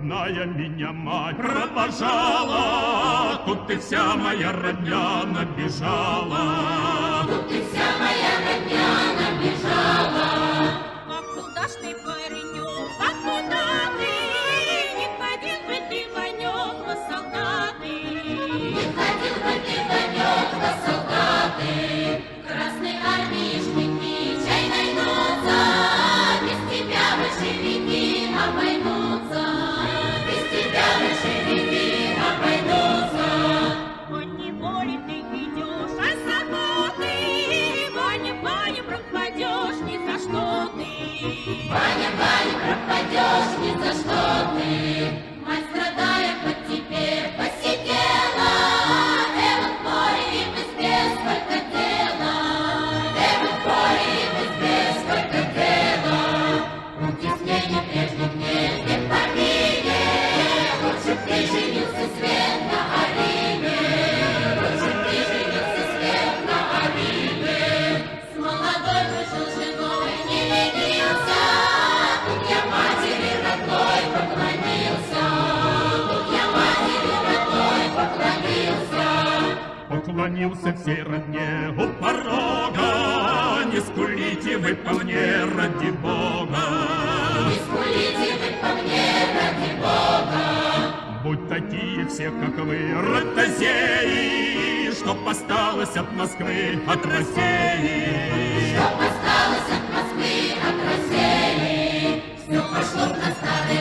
родная меня мать провожала, тут и вся моя родня набежала. Тут и вся моя родня набежала. А куда ж ты, паренек, а куда ты? Не ходил бы ты, Ванек, во солдаты. Не ходил бы ты, Ванек, во солдаты. Красной армишники чай найдутся, без тебя большевики обойдутся. Без тебя большевики обойдутся. Поневоле ты идешь, а заботы, Ваня, Ваня, пропадешь ни за что ты. Ваня, Ваня, пропадешь ни за что ты. Мать, страдая под теперь, посидела. В море и в избе сколько дела. В море и в избе сколько дела. Утеснение прежних дней не помине. Лучше ты женился, свет на Арине. Лучше ты женился, свет на Арине. С молодой вышел женой, не ленился. Тут я матери родной поклонился. Тут я матери родной поклонился. Поклонился всей родне у порога, не скулите вы по мне ради Бога. Не скулите вы по мне ради Бога. Будь такие все, как вы, ротозеи, чтоб осталось от Москвы, от России. Чтоб осталось от Москвы, от России. Все пошло на старый